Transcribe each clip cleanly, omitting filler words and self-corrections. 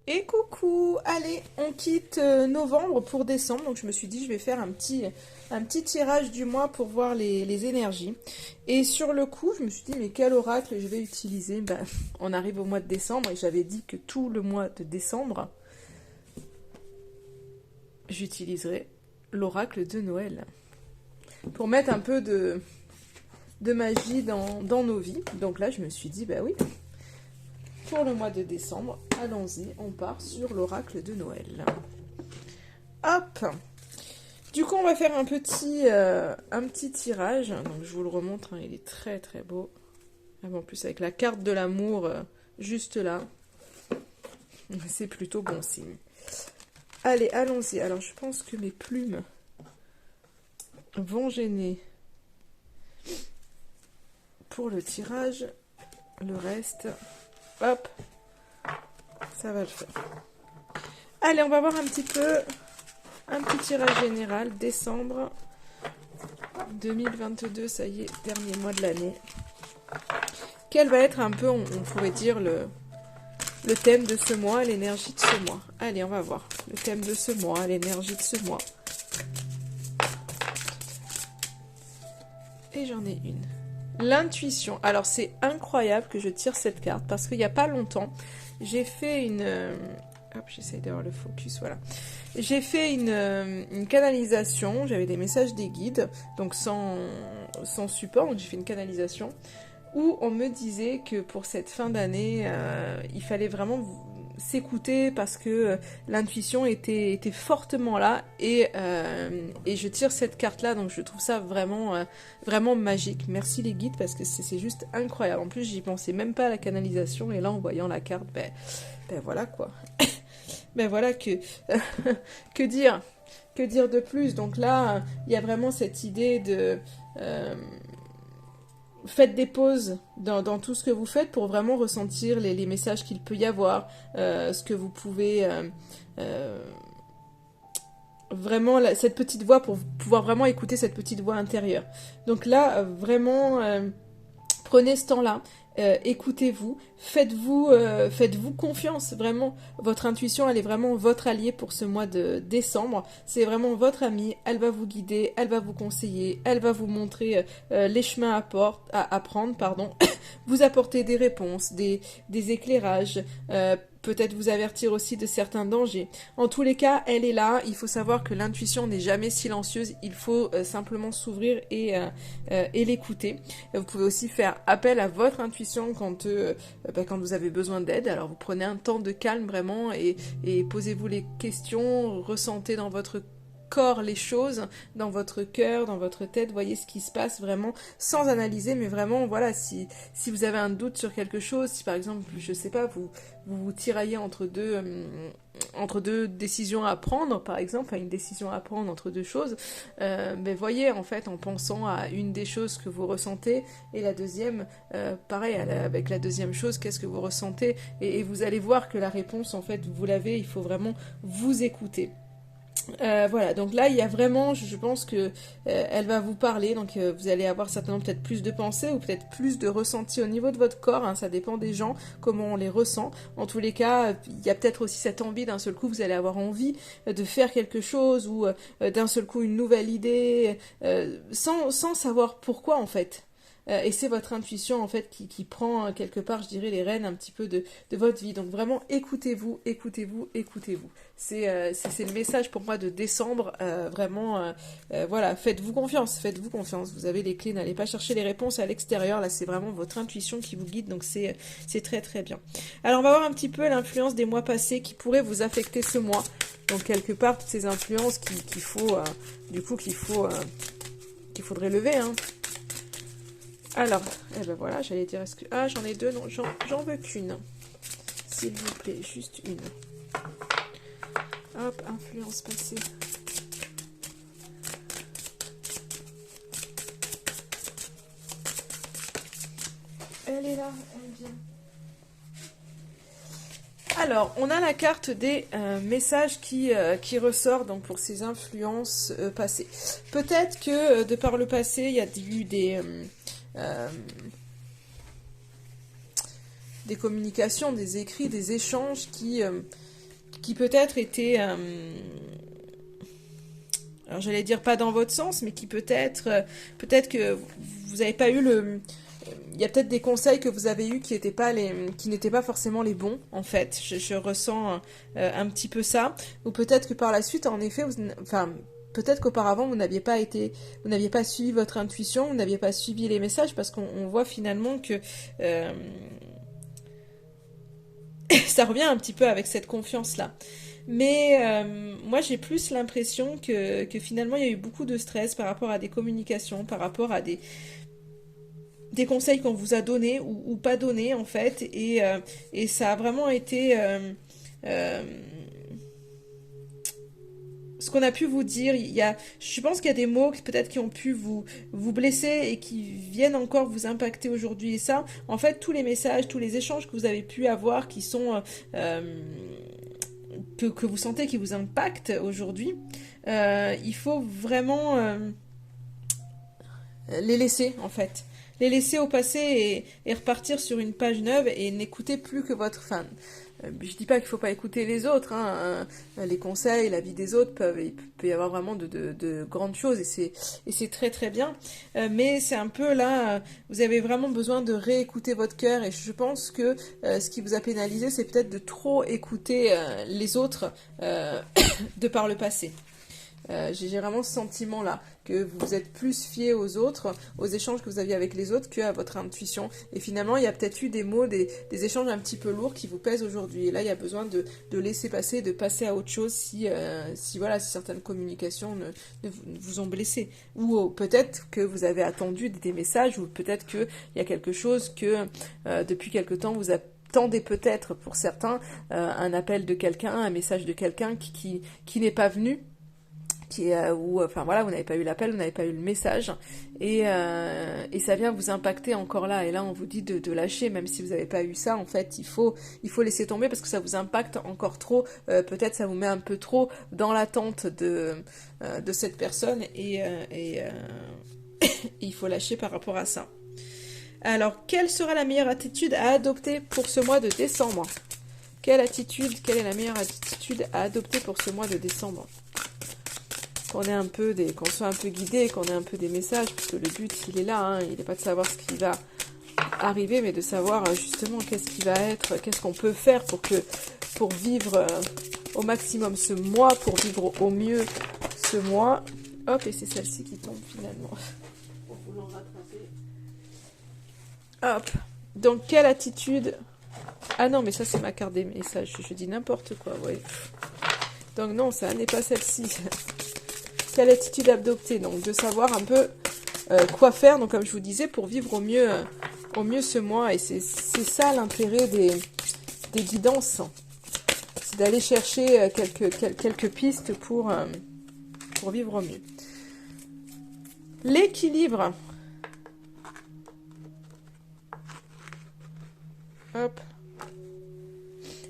Et coucou, allez, on quitte novembre pour décembre, donc je me suis dit je vais faire un petit tirage du mois pour voir les énergies. Et sur le coup, je me suis dit mais quel oracle je vais utiliser? Ben, on arrive au mois de décembre et j'avais dit que tout le mois de décembre, j'utiliserai l'oracle de Noël pour mettre un peu de magie dans nos vies. Donc là, je me suis dit, bah oui, pour le mois de décembre, allons-y, on part sur l'oracle de Noël. Hop! Du coup, on va faire un petit tirage. Donc, je vous le remontre, hein, il est très très beau. En plus, avec la carte de l'amour juste là, c'est plutôt bon signe. Allez, allons-y. Alors, je pense que mes plumes vont gêner pour le tirage. Le reste, hop, ça va le faire. Allez, on va voir un petit tirage général, décembre 2022, ça y est, dernier mois de l'année. Quel va être un peu, on pourrait dire, le thème de ce mois, l'énergie de ce mois. Allez, on va voir. Le thème de ce mois, l'énergie de ce mois. Et j'en ai une. L'intuition. Alors, c'est incroyable que je tire cette carte parce qu'il n'y a pas longtemps, j'ai fait une... Hop, j'essaye d'avoir le focus, voilà. J'ai fait une canalisation, j'avais des messages des guides, donc sans support, donc j'ai fait une canalisation, où on me disait que pour cette fin d'année, il fallait vraiment s'écouter parce que l'intuition était fortement là, et je tire cette carte-là, donc je trouve ça vraiment, vraiment magique. Merci les guides, parce que c'est juste incroyable. En plus, j'y pensais même pas à la canalisation, et là, en voyant la carte, ben voilà quoi. Ben voilà que dire de plus. Donc là, il y a vraiment cette idée de faites des pauses dans tout ce que vous faites pour vraiment ressentir les messages qu'il peut y avoir, ce que vous pouvez vraiment cette petite voix, pour pouvoir vraiment écouter cette petite voix intérieure. Donc là, vraiment, prenez ce temps-là. Écoutez-vous, faites-vous confiance, vraiment, votre intuition, elle est vraiment votre alliée pour ce mois de décembre, c'est vraiment votre amie, elle va vous guider, elle va vous conseiller, elle va vous montrer les chemins à prendre, pardon, vous apporter des réponses, des éclairages, peut-être vous avertir aussi de certains dangers. En tous les cas, elle est là. Il faut savoir que l'intuition n'est jamais silencieuse. Il faut simplement s'ouvrir et l'écouter. Vous pouvez aussi faire appel à votre intuition quand vous avez besoin d'aide. Alors vous prenez un temps de calme vraiment et posez-vous les questions, ressentez dans votre corps les choses, dans votre cœur, dans votre tête, voyez ce qui se passe vraiment sans analyser, mais vraiment voilà, si vous avez un doute sur quelque chose, si par exemple, je sais pas, vous tiraillez entre deux décisions à prendre, par exemple, une décision à prendre entre deux choses, mais voyez en fait en pensant à une des choses que vous ressentez et la deuxième, pareil avec la deuxième chose, qu'est-ce que vous ressentez, et vous allez voir que la réponse en fait vous l'avez, il faut vraiment vous écouter. Voilà, donc là il y a vraiment, je pense que elle va vous parler, donc vous allez avoir certainement peut-être plus de pensées ou peut-être plus de ressenti au niveau de votre corps, hein, ça dépend des gens, comment on les ressent. En tous les cas, il y a peut-être aussi cette envie, d'un seul coup vous allez avoir envie de faire quelque chose, ou d'un seul coup une nouvelle idée, sans savoir pourquoi en fait. Et c'est votre intuition en fait qui prend quelque part, je dirais, les rênes un petit peu de votre vie. Donc vraiment écoutez-vous, écoutez-vous, écoutez-vous. C'est le message pour moi de décembre. Vraiment, voilà, faites-vous confiance, faites-vous confiance. Vous avez les clés, n'allez pas chercher les réponses à l'extérieur. Là, c'est vraiment votre intuition qui vous guide, donc c'est très très bien. Alors on va voir un petit peu l'influence des mois passés qui pourrait vous affecter ce mois. Donc quelque part, toutes ces influences qu'il faudrait lever, hein. Alors, eh ben voilà, j'allais dire, est-ce que... Ah, j'en ai deux, non, j'en veux qu'une. S'il vous plaît, juste une. Hop, influence passée. Elle est là, elle vient. Alors, on a la carte des messages qui ressort donc pour ces influences passées. Peut-être que de par le passé, il y a eu des communications, des écrits, des échanges qui qui peut-être était, alors j'allais dire pas dans votre sens, mais qui peut-être que vous n'avez pas eu il y a peut-être des conseils que vous avez eus qui n'étaient pas forcément les bons, en fait. Je ressens un petit peu ça. Ou peut-être que par la suite, en effet, enfin, peut-être qu'auparavant, vous n'aviez pas suivi votre intuition, vous n'aviez pas suivi les messages, parce qu'on voit finalement que ça revient un petit peu avec cette confiance-là. Mais moi, j'ai plus l'impression que finalement, il y a eu beaucoup de stress par rapport à des communications, par rapport à des conseils qu'on vous a donnés ou pas donnés, en fait. Et ça a vraiment été euh, ce qu'on a pu vous dire. Je pense qu'il y a des mots peut-être qui ont pu vous blesser et qui viennent encore vous impacter aujourd'hui. Et ça, en fait, tous les messages, tous les échanges que vous avez pu avoir qui sont... que vous sentez qui vous impactent aujourd'hui, il faut vraiment les laisser en fait. Les laisser au passé et repartir sur une page neuve et n'écouter plus que votre fan. Je dis pas qu'il faut pas écouter les autres, hein, les conseils, la vie des autres, il peut y avoir vraiment de grandes choses et c'est très très bien. Mais c'est un peu là, vous avez vraiment besoin de réécouter votre cœur et je pense que ce qui vous a pénalisé, c'est peut-être de trop écouter les autres de par le passé. J'ai vraiment ce sentiment-là, que vous êtes plus fié aux autres, aux échanges que vous aviez avec les autres, qu'à votre intuition. Et finalement, il y a peut-être eu des mots, des échanges un petit peu lourds qui vous pèsent aujourd'hui. Et là, il y a besoin de laisser passer, de passer à autre chose si certaines communications ne vous ont blessé. Ou peut-être que vous avez attendu des messages, ou peut-être qu'il y a quelque chose que depuis quelque temps vous attendez peut-être pour certains, un appel de quelqu'un, un message de quelqu'un qui n'est pas venu. Enfin voilà, vous n'avez pas eu l'appel, vous n'avez pas eu le message, et ça vient vous impacter encore là, et là on vous dit de lâcher, même si vous n'avez pas eu ça, en fait, il faut laisser tomber, parce que ça vous impacte encore trop, peut-être ça vous met un peu trop dans l'attente de cette personne, et il faut lâcher par rapport à ça. Alors, quelle sera la meilleure attitude à adopter pour ce mois de décembre ? Quelle est la meilleure attitude à adopter pour ce mois de décembre ? Qu'on soit un peu guidé, qu'on ait un peu des messages, parce que le but, il est là, hein, il n'est pas de savoir ce qui va arriver, mais de savoir justement qu'est-ce qu'on peut faire pour vivre au maximum ce mois, pour vivre au mieux ce mois. Hop, et c'est celle-ci qui tombe finalement. Pour vouloir rattraper. Hop. Donc, quelle attitude... Ah non, mais ça, c'est ma carte des messages. Je dis n'importe quoi, ouais. Donc non, ça n'est pas celle-ci. Quelle attitude adopter, donc de savoir un peu quoi faire, donc comme je vous disais, pour vivre au mieux ce mois. Et c'est ça l'intérêt des guidances, c'est d'aller chercher quelques pistes pour vivre au mieux. L'équilibre. Hop.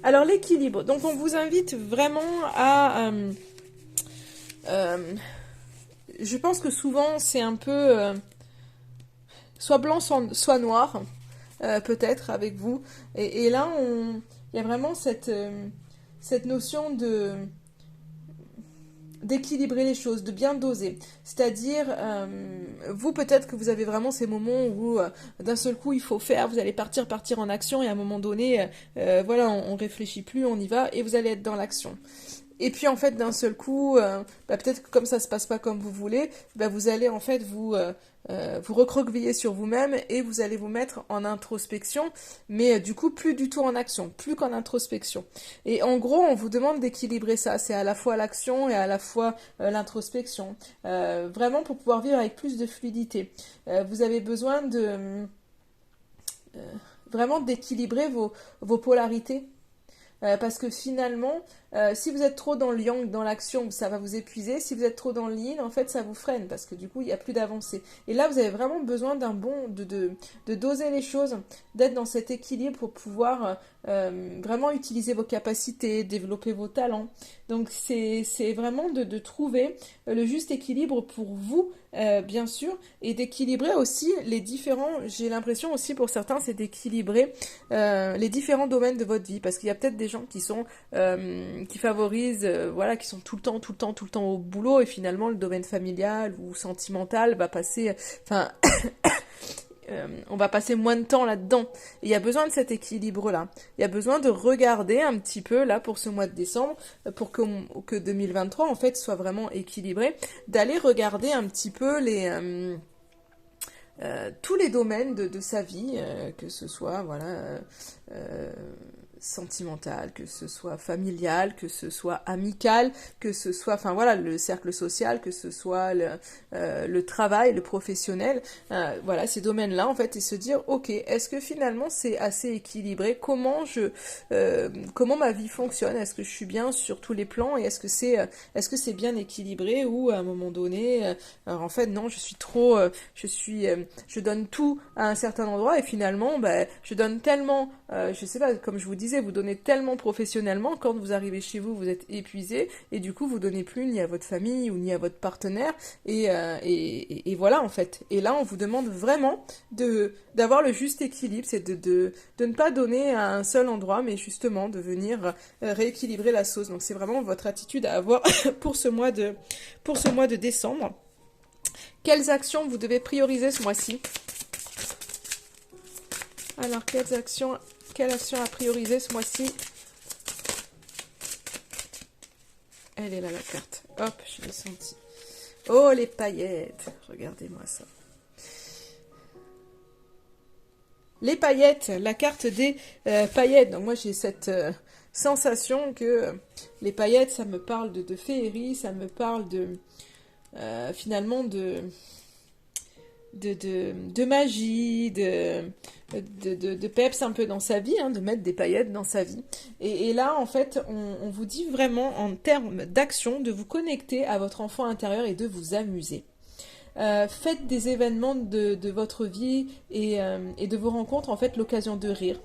Alors l'équilibre, donc on vous invite vraiment à... je pense que souvent c'est un peu soit blanc soit noir, peut-être avec vous, et là il y a vraiment cette notion d'équilibrer les choses, de bien doser. C'est-à-dire, vous peut-être que vous avez vraiment ces moments où d'un seul coup il faut faire, vous allez partir en action, et à un moment donné, voilà, on réfléchit plus, on y va, et vous allez être dans l'action. Et puis en fait d'un seul coup, peut-être que comme ça se passe pas comme vous voulez, vous allez en fait vous recroqueviller sur vous-même et vous allez vous mettre en introspection, mais du coup plus du tout en action, plus qu'en introspection. Et en gros on vous demande d'équilibrer ça, c'est à la fois l'action et à la fois l'introspection, vraiment pour pouvoir vivre avec plus de fluidité. Vous avez besoin de vraiment d'équilibrer vos polarités. Parce que finalement, si vous êtes trop dans le yang, dans l'action, ça va vous épuiser. Si vous êtes trop dans le yin, en fait, ça vous freine parce que du coup, il n'y a plus d'avancée. Et là, vous avez vraiment besoin de doser les choses, d'être dans cet équilibre pour pouvoir vraiment utiliser vos capacités, développer vos talents. Donc, c'est vraiment de trouver le juste équilibre pour vous bien sûr, et d'équilibrer aussi les différents, j'ai l'impression aussi pour certains, c'est d'équilibrer les différents domaines de votre vie, parce qu'il y a peut-être des gens qui sont, qui favorisent, voilà, qui sont tout le temps au boulot, et finalement le domaine familial ou sentimental va passer, enfin, on va passer moins de temps là-dedans. Et il y a besoin de cet équilibre-là. Il y a besoin de regarder un petit peu, là, pour ce mois de décembre, pour que 2023, en fait, soit vraiment équilibré, d'aller regarder un petit peu tous les domaines de sa vie, que ce soit, voilà, euh, sentimental, que ce soit familial, que ce soit amical, que ce soit, enfin voilà, le cercle social, que ce soit le travail, le professionnel, voilà, ces domaines-là, en fait, et se dire, ok, est-ce que finalement c'est assez équilibré? Comment ma vie fonctionne? Est-ce que je suis bien sur tous les plans? Et est-ce que c'est bien équilibré? Ou à un moment donné, alors en fait, non, je donne tout à un certain endroit et finalement, ben, je donne tellement, je sais pas, comme je vous disais, vous donnez tellement professionnellement, quand vous arrivez chez vous, vous êtes épuisé, et du coup, vous donnez plus ni à votre famille ou ni à votre partenaire, et voilà, en fait. Et là, on vous demande vraiment d'avoir le juste équilibre, c'est de ne pas donner à un seul endroit, mais justement de venir rééquilibrer la sauce. Donc, c'est vraiment votre attitude à avoir pour ce mois de décembre. Quelles actions vous devez prioriser ce mois-ci? Alors, quelle action à prioriser ce mois-ci? Elle est là, la carte. Hop, je l'ai sentie. Oh, les paillettes. Regardez-moi ça. Les paillettes, la carte des paillettes. Donc moi, j'ai cette sensation que les paillettes, ça me parle de féerie, ça me parle finalement de magie, de peps un peu dans sa vie, hein, de mettre des paillettes dans sa vie. Et là, en fait, on vous dit vraiment en termes d'action de vous connecter à votre enfant intérieur et de vous amuser. Faites des événements de votre vie et de vos rencontres, en fait, l'occasion de rire,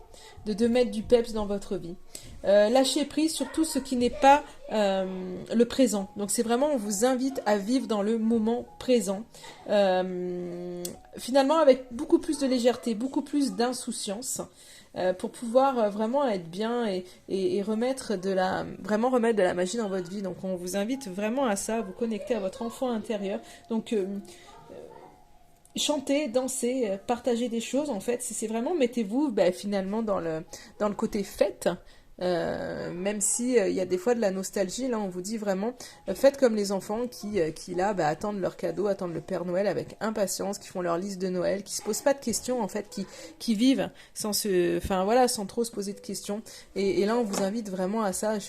de mettre du peps dans votre vie. Lâchez prise sur tout ce qui n'est pas le présent. Donc c'est vraiment, on vous invite à vivre dans le moment présent. Finalement, avec beaucoup plus de légèreté, beaucoup plus d'insouciance. Pour pouvoir vraiment être bien et vraiment remettre de la magie dans votre vie. Donc on vous invite vraiment à ça, à vous connecter à votre enfant intérieur. Donc chanter, danser, partager des choses, en fait, c'est vraiment, mettez-vous finalement dans le côté fête. Même si il y a des fois de la nostalgie, là on vous dit vraiment faites comme les enfants qui là attendent leur cadeau, attendent le Père Noël avec impatience, qui font leur liste de Noël, qui se posent pas de questions en fait, qui vivent sans trop se poser de questions, et là on vous invite vraiment à ça,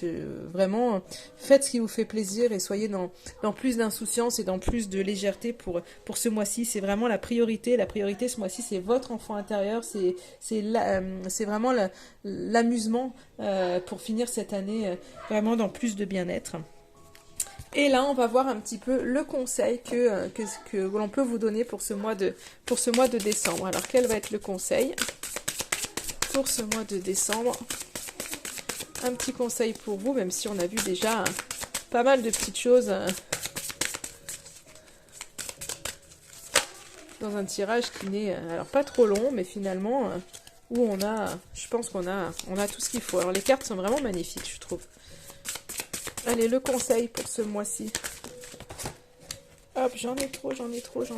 vraiment faites ce qui vous fait plaisir et soyez dans plus d'insouciance et dans plus de légèreté pour ce mois-ci. C'est vraiment la priorité ce mois-ci, c'est votre enfant intérieur, c'est vraiment l'amusement pour finir cette année vraiment dans plus de bien-être. Et là, on va voir un petit peu le conseil que l'on peut vous donner pour ce mois de décembre. Alors, quel va être le conseil pour ce mois de décembre? Un petit conseil pour vous, même si on a vu déjà pas mal de petites choses dans un tirage qui n'est alors pas trop long, mais finalement où je pense qu'on a tout ce qu'il faut. Alors les cartes sont vraiment magnifiques, je trouve. Allez, le conseil pour ce mois-ci. Hop, j'en ai trop, j'en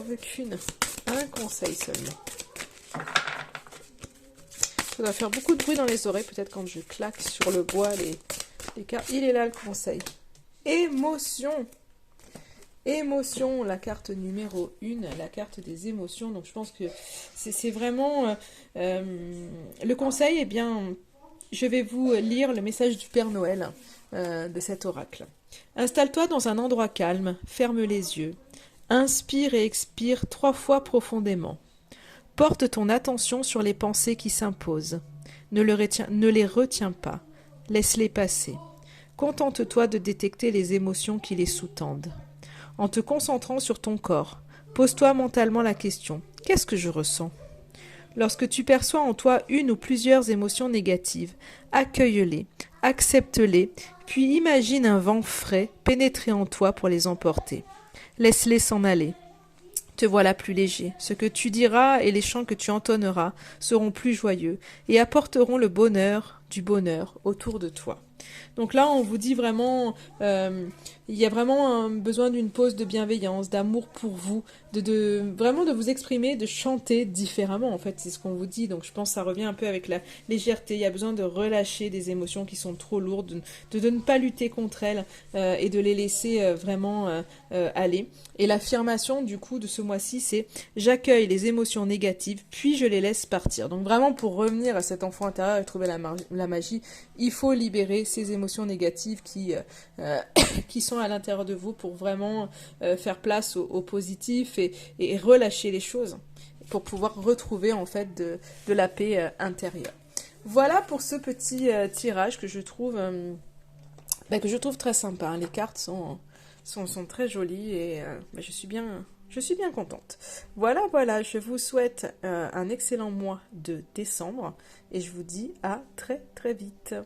veux qu'une. Un conseil seulement. Ça doit faire beaucoup de bruit dans les oreilles, peut-être quand je claque sur le bois les cartes. Il est là le conseil. Émotion. Émotion, la carte numéro 1, la carte des émotions. Donc je pense que c'est vraiment le conseil. Eh bien, je vais vous lire le message du Père Noël de cet oracle. Installe-toi dans un endroit calme, ferme les yeux, inspire et expire 3 fois profondément. Porte ton attention sur les pensées qui s'imposent. Ne les retiens pas, laisse-les passer. Contente-toi de détecter les émotions qui les sous-tendent. En te concentrant sur ton corps, pose-toi mentalement la question « Qu'est-ce que je ressens ?» Lorsque tu perçois en toi une ou plusieurs émotions négatives, accueille-les, accepte-les, puis imagine un vent frais pénétrer en toi pour les emporter. Laisse-les s'en aller. Te voilà plus léger. Ce que tu diras et les chants que tu entonneras seront plus joyeux et apporteront le bonheur du bonheur autour de toi. Donc là, on vous dit vraiment, il y a vraiment un besoin d'une pause de bienveillance, d'amour pour vous, vraiment de vous exprimer, de chanter différemment. En fait, c'est ce qu'on vous dit. Donc je pense que ça revient un peu avec la légèreté. Il y a besoin de relâcher des émotions qui sont trop lourdes, de ne pas lutter contre elles et de les laisser vraiment aller. Et l'affirmation du coup de ce mois-ci, c'est j'accueille les émotions négatives, puis je les laisse partir. Donc vraiment pour revenir à cet enfant intérieur et trouver la magie, il faut libérer ces émotions négatives qui sont à l'intérieur de vous pour vraiment faire place au positif et relâcher les choses pour pouvoir retrouver en fait de la paix intérieure. Voilà pour ce petit tirage que je trouve très sympa. Hein. Les cartes sont très jolies et je suis bien contente. Voilà, je vous souhaite un excellent mois de décembre et je vous dis à très très vite.